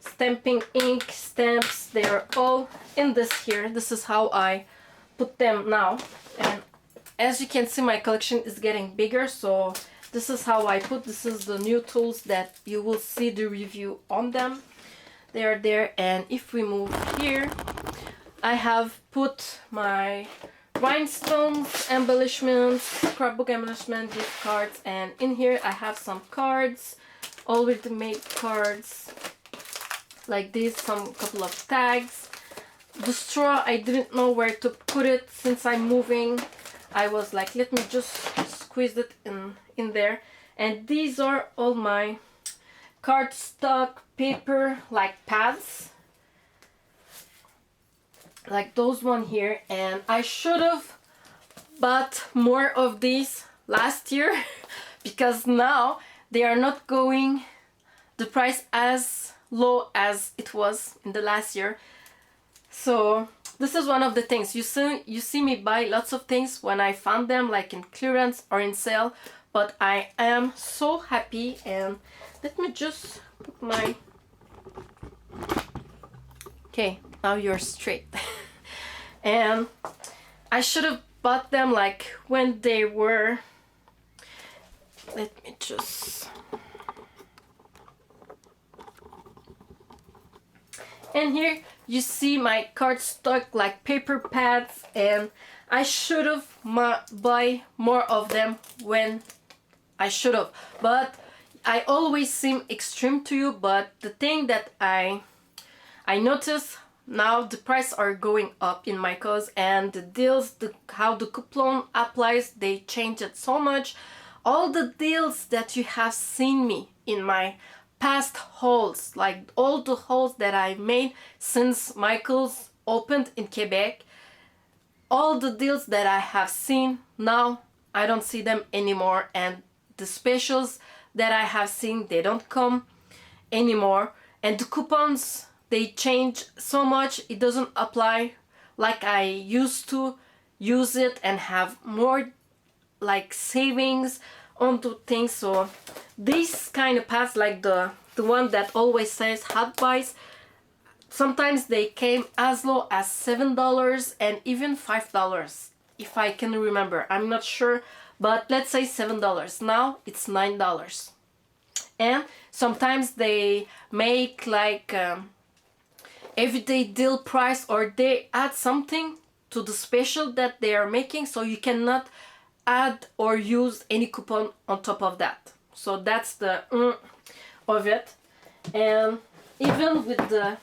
stamping ink, stamps, they are all in this here. This is how I put them now. And as you can see, my collection is getting bigger, so this is how I put. This is the new tools that you will see the review on them. They are there. And if we move here, I have put my rhinestones, embellishments, scrapbook embellishment, gift cards, and in here I have some cards, already made cards like this, some couple of tags. The straw, I didn't know where to put it since I'm moving. I was like, let me just squeeze it in there. And these are all my cardstock paper, like pads, like those one here. And I should have bought more of these last year because now they are not going the price as low as it was in the last year. So this is one of the things you see me buy lots of things when I found them like in clearance or in sale, but I am so happy. And let me just put my, okay, now you're straight. And I should have bought them like when they were, let me just, and here you see my cardstock like paper pads, and I should have buy more of them when I should have, but I always seem extreme to you. But the thing that I notice now, the price are going up in my cause, and the deals, how the coupon applies, they change it so much. all the deals that you have seen me in my past hauls, like all the hauls that I made since Michael's opened in Quebec, all the deals that I have seen now, I don't see them anymore, and the specials that I have seen, they don't come anymore, and the coupons, they change so much, it doesn't apply like I used to use it and have more like savings onto things. So these kind of pads, like the one that always says hot buys, sometimes they came as low as $7 and even $5, if I can remember. I'm not sure, but let's say $7. Now it's $9. And sometimes they make like everyday deal price, or they add something to the special that they are making, so you cannot add or use any coupon on top of that. So that's the of it. And even with the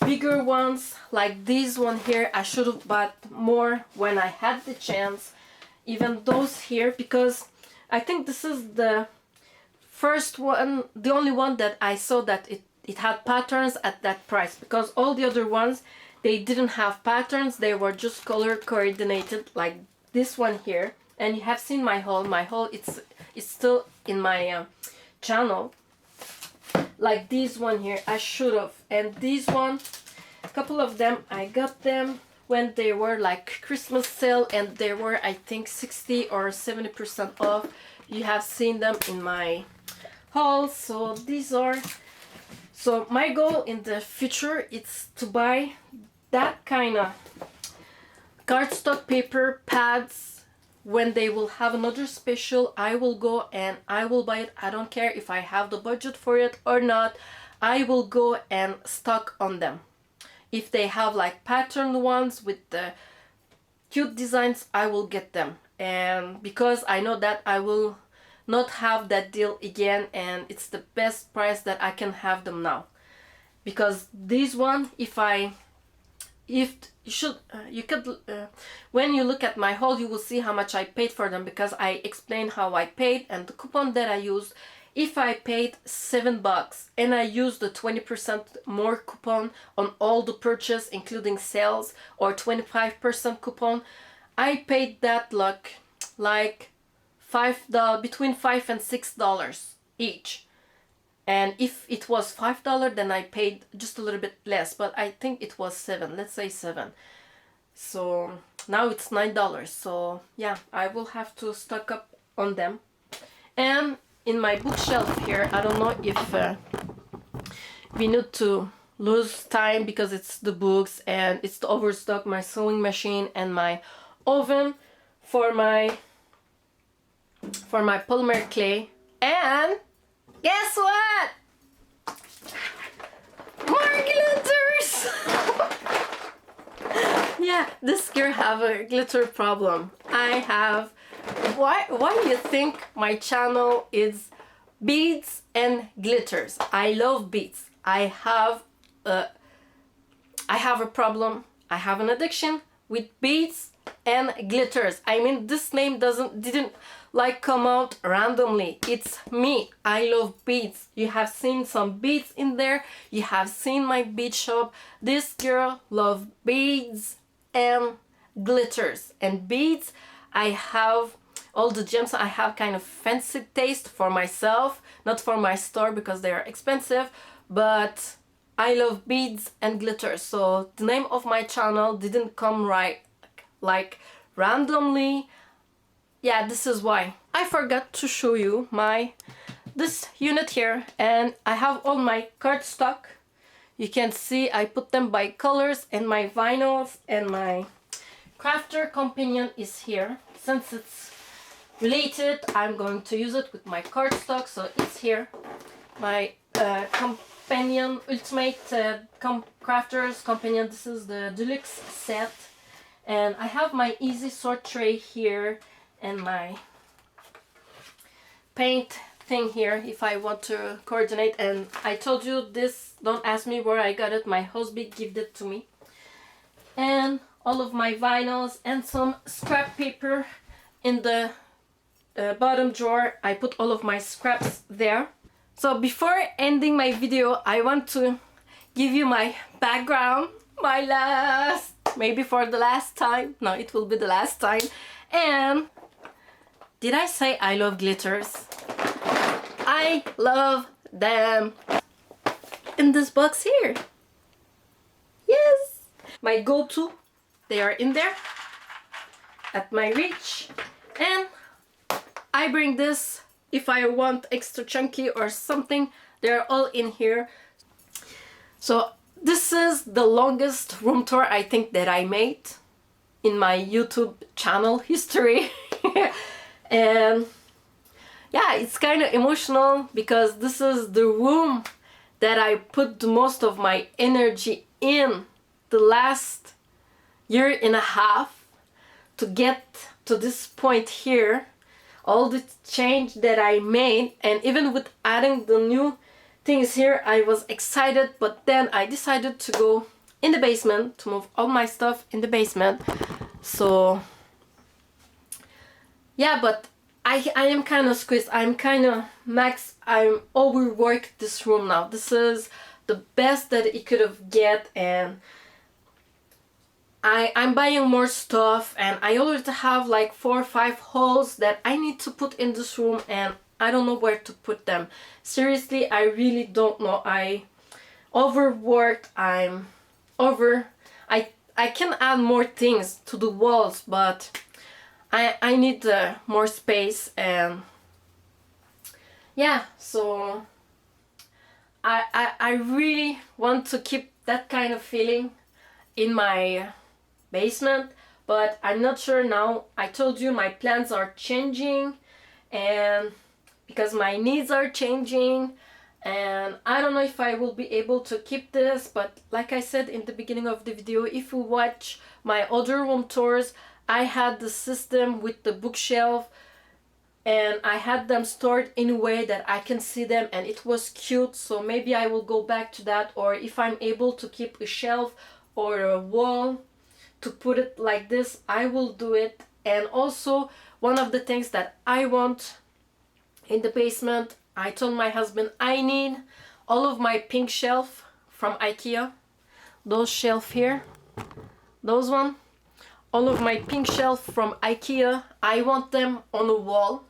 bigger ones like this one here, I should have bought more when I had the chance. Even those here, because I think this is the first one, the only one that I saw that it had patterns at that price, because all the other ones, they didn't have patterns, they were just color coordinated, like this one here. And you have seen my haul. My haul, it's still in my channel. Like this one here, I should have. And these one, a couple of them, I got them when they were like Christmas sale, and they were, I think, 60 or 70% off. You have seen them in my haul. So these are, so my goal in the future is to buy that kind of cardstock paper pads. When they will have another special, I will go and I will buy it. I don't care if I have the budget for it or not. I will go and stock on them. If they have like patterned ones with the cute designs, I will get them. And because I know that I will not have that deal again, and it's the best price that I can have them now. Because this one, you could when you look at my haul, you will see how much I paid for them, because I explained how I paid and the coupon that I used. If I paid $7 and I used the 20% more coupon on all the purchase, including sales, or 25% coupon, I paid that like $5, between $5 and $6 each. And if it was $5, then I paid just a little bit less, but I think it was $7, let's say $7. So now it's $9. So yeah, I will have to stock up on them. And in my bookshelf here, I don't know if we need to lose time, because it's the books and it's the overstock, my sewing machine and my oven for my polymer clay. And guess what? More glitters! Yeah, this year have a glitter problem. I have... Why do you think my channel is beads and glitters? I love beads. I have a problem. I have an addiction with beads and glitters. I mean, this name didn't like come out randomly. It's me. I love beads. You have seen some beads in there. You have seen my bead shop. This girl loves beads and glitters. And beads, I have all the gems. I have kind of fancy taste for myself, not for my store because they are expensive, but I love beads and glitters. So the name of my channel didn't come right like randomly. Yeah, this is why. I forgot to show you this unit here, and I have all my cardstock. You can see I put them by colors, and my vinyls and my crafter companion is here. Since it's related, I'm going to use it with my cardstock, so it's here. My companion, ultimate crafters companion, this is the deluxe set. And I have my easy sort tray here and my paint thing here if I want to coordinate. And I told you this, don't ask me where I got it, my husband gifted it to me. And all of my vinyls and some scrap paper in the bottom drawer. I put all of my scraps there. So before ending my video, I want to give you my background, my last, maybe for the last time. No, it will be the last time. And did I say I love glitters? I love them. In this box here. Yes! My go-to, they are in there at my reach. And I bring this if I want extra chunky or something. They're all in here. So this is the longest room tour I think that I made in my YouTube channel history. And yeah, it's kind of emotional because this is the room that I put the most of my energy in the last year and a half to get to this point here. All the change that I made, and even with adding the new things here, I was excited, but then I decided to go in the basement to move all my stuff in the basement. So yeah, but I am kind of squeezed. I'm kind of max. I'm overworked this room now. This is the best that it could have get, and I'm buying more stuff, and I already have like 4 or 5 holes that I need to put in this room, and I don't know where to put them. Seriously, I really don't know. I overworked. I'm over. I can add more things to the walls, but I need more space. And yeah, so I really want to keep that kind of feeling in my basement, but I'm not sure now. I told you my plans are changing, and because my needs are changing, and I don't know if I will be able to keep this. But like I said in the beginning of the video, if you watch my other room tours, I had the system with the bookshelf, and I had them stored in a way that I can see them, and it was cute. So maybe I will go back to that, or if I'm able to keep a shelf or a wall to put it like this, I will do it. And also, one of the things that I want in the basement, I told my husband I need all of my pink shelf from IKEA. Those shelf here, those one, all of my pink shelf from IKEA, I want them on a wall,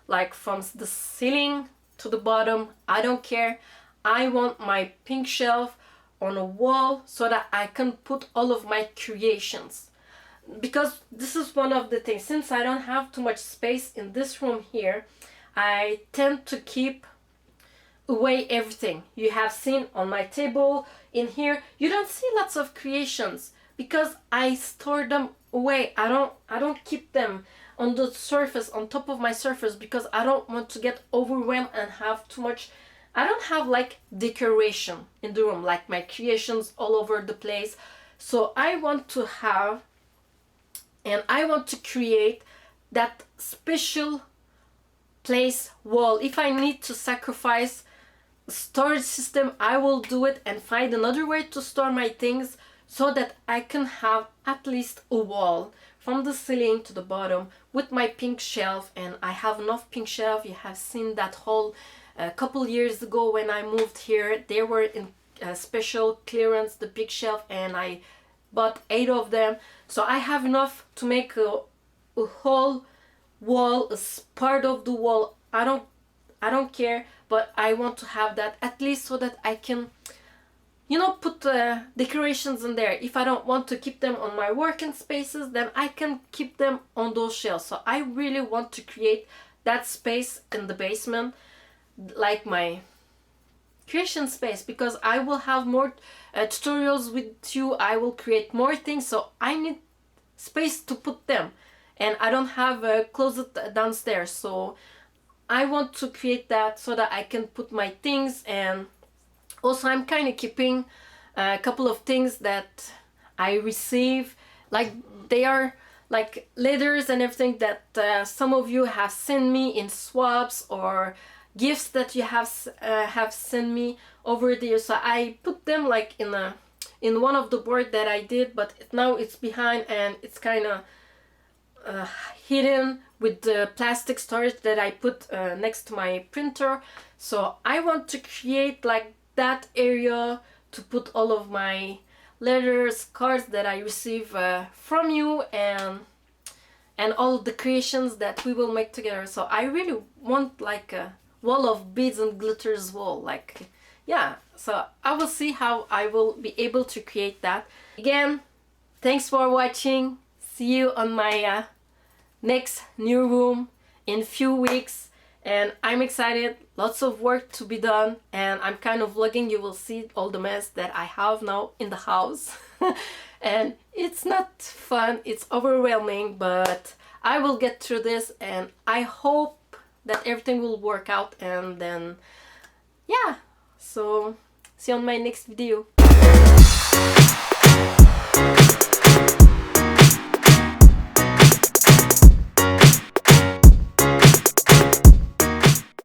like from the ceiling to the bottom. I don't care. I want my pink shelf on a wall so that I can put all of my creations. Because this is one of the things, since I don't have too much space in this room here, I tend to keep away everything. You have seen on my table in here, you don't see lots of creations because I store them away. I don't keep them on the surface, on top of my surface, because I don't want to get overwhelmed and have too much. I don't have like decoration in the room, like my creations all over the place. So I want to have, and I want to create that special place wall. If I need to sacrifice storage system, I will do it and find another way to store my things so that I can have at least a wall from the ceiling to the bottom with my pink shelf. And I have enough pink shelf. You have seen that whole a couple years ago when I moved here, they were in special clearance, the big shelf, and I bought 8 of them. So I have enough to make a whole wall, a part of the wall. I don't care, but I want to have that at least so that I can, you know, put decorations in there. If I don't want to keep them on my working spaces, then I can keep them on those shelves. So I really want to create that space in the basement, like my creation space, because I will have more tutorials with you. I will create more things, so I need space to put them, and I don't have a closet downstairs. So I want to create that so that I can put my things. And also I'm kind of keeping a couple of things that I receive, like they are like letters and everything that some of you have sent me in swaps, or gifts that you have sent me over there. So I put them like in one of the board that I did, but now it's behind and it's kind of hidden with the plastic storage that I put next to my printer. So I want to create like that area to put all of my letters, cards that I receive from you, and all the creations that we will make together. So I really want like a wall of beads and glitters wall, like, yeah. So I will see how I will be able to create that. Again, thanks for watching. See you on my next new room in few weeks, and I'm excited. Lots of work to be done, and I'm kind of vlogging. You will see all the mess that I have now in the house. And it's not fun, it's overwhelming, but I will get through this, and I hope that everything will work out. And then, yeah, so see you on my next video.